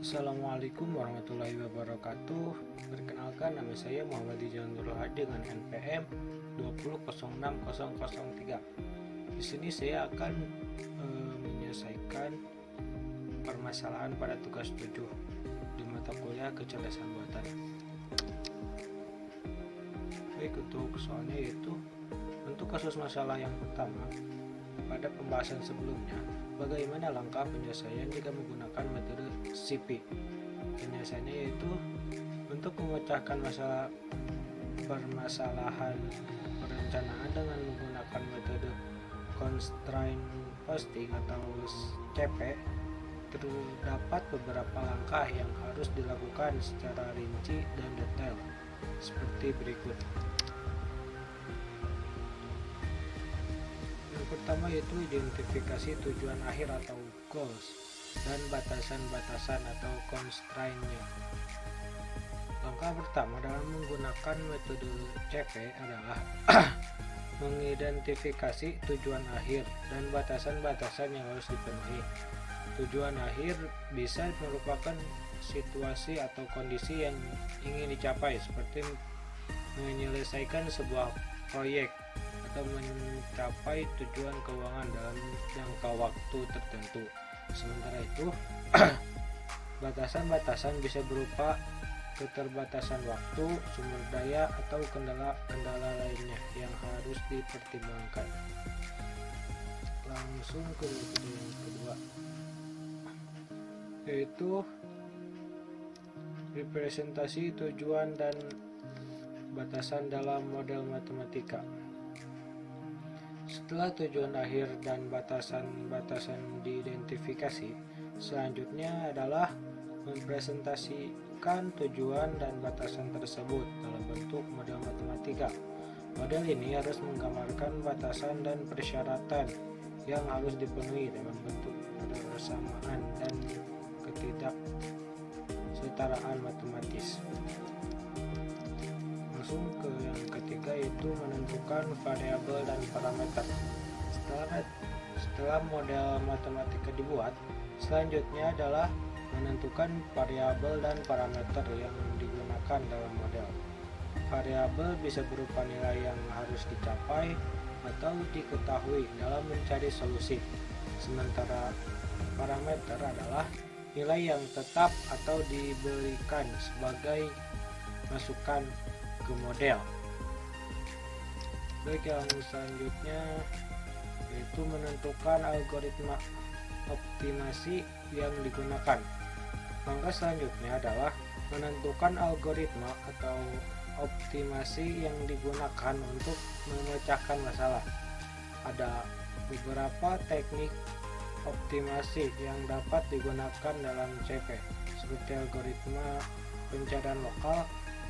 Assalamualaikum warahmatullahi wabarakatuh. Perkenalkan, nama saya Muhammad Ijan Nurul Hadi dengan NPM 2006003. Di sini saya akan menyelesaikan permasalahan pada tugas 7 di mata kuliah kecerdasan buatan. Baik, untuk soalnya yaitu untuk kasus masalah yang pertama. Pada pembahasan sebelumnya, bagaimana langkah penyelesaian jika menggunakan metode CP? Penyelesaiannya yaitu untuk memecahkan permasalahan perencanaan dengan menggunakan metode constraint posting atau CP. Terdapat beberapa langkah yang harus dilakukan secara rinci dan detail seperti berikut. Pertama yaitu identifikasi tujuan akhir atau goals dan batasan-batasan atau constraint-nya. Langkah pertama dalam menggunakan metode CP adalah mengidentifikasi tujuan akhir dan batasan-batasan yang harus dipenuhi. Tujuan akhir bisa merupakan situasi atau kondisi yang ingin dicapai, seperti menyelesaikan sebuah proyek atau mencapai tujuan keuangan dalam jangka waktu tertentu. Sementara itu, batasan-batasan bisa berupa keterbatasan waktu, sumber daya, atau kendala lainnya yang harus dipertimbangkan. Langsung ke metode yang kedua, yaitu representasi tujuan dan batasan dalam model matematika. Setelah tujuan akhir dan batasan-batasan diidentifikasi, selanjutnya adalah mempresentasikan tujuan dan batasan tersebut dalam bentuk model matematika. Model ini harus menggambarkan batasan dan persyaratan yang harus dipenuhi dalam bentuk persamaan dan ketidaksetaraan matematis. Langsung ke yang ketiga, yaitu menentukan variabel dan parameter. Setelah model matematika dibuat, selanjutnya adalah menentukan variabel dan parameter yang digunakan dalam model. Variabel bisa berupa nilai yang harus dicapai atau diketahui dalam mencari solusi, sementara parameter adalah nilai yang tetap atau diberikan sebagai masukan ke model. Baik, yang selanjutnya yaitu menentukan algoritma optimasi yang digunakan. Langkah selanjutnya adalah menentukan algoritma atau optimasi yang digunakan untuk memecahkan masalah. Ada beberapa teknik optimasi yang dapat digunakan dalam CP, seperti algoritma pencarian lokal,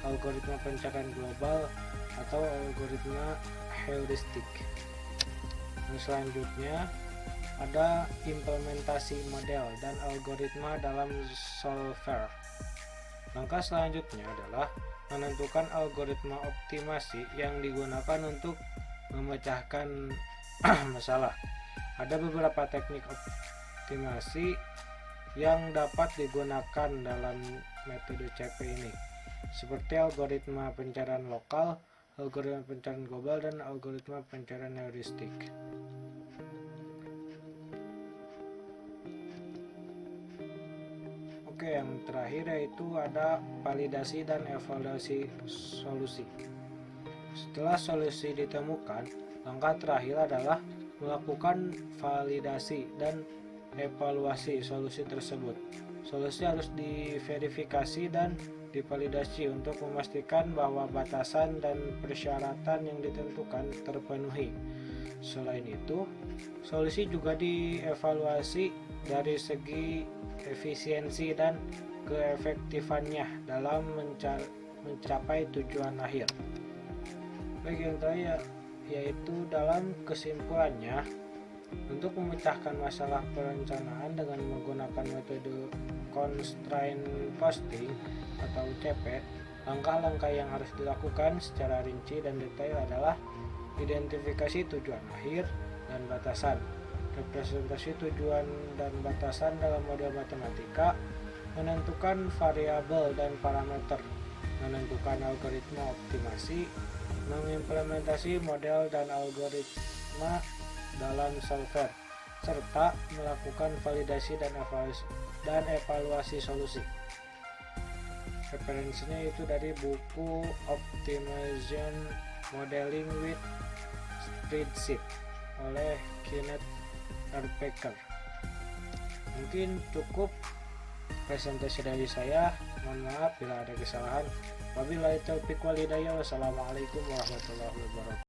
algoritma pencarian global, atau algoritma heuristik. Selanjutnya ada implementasi model dan algoritma dalam solver. Langkah selanjutnya adalah menentukan algoritma optimasi yang digunakan untuk memecahkan masalah. Ada beberapa teknik optimasi yang dapat digunakan dalam metode CP ini, seperti algoritma pencarian lokal, algoritma pencarian global, dan algoritma pencarian heuristik. Oke, yang terakhir yaitu ada validasi dan evaluasi solusi. Setelah solusi ditemukan, langkah terakhir adalah melakukan validasi dan evaluasi solusi tersebut. Solusi harus diverifikasi dan divalidasi untuk memastikan bahwa batasan dan persyaratan yang ditentukan terpenuhi. Selain itu, solusi juga dievaluasi dari segi efisiensi dan keefektifannya dalam mencapai tujuan akhir. Baik, yang terakhir yaitu dalam kesimpulannya, untuk memecahkan masalah perencanaan dengan menggunakan metode constraint posting atau CP, langkah-langkah yang harus dilakukan secara rinci dan detail adalah identifikasi tujuan akhir dan batasan, representasi tujuan dan batasan dalam model matematika, menentukan variabel dan parameter, menentukan algoritma optimasi, mengimplementasi model dan algoritma dalam solver, serta melakukan validasi dan evaluasi solusi. Referensinya itu dari buku Optimization Modeling with Spreadsheet oleh Kenneth R. Baker. Mungkin cukup presentasi dari saya. Mohon maaf bila ada kesalahan. Wabillahi taufiq wal hidayah. Wassalamualaikum warahmatullahi wabarakatuh.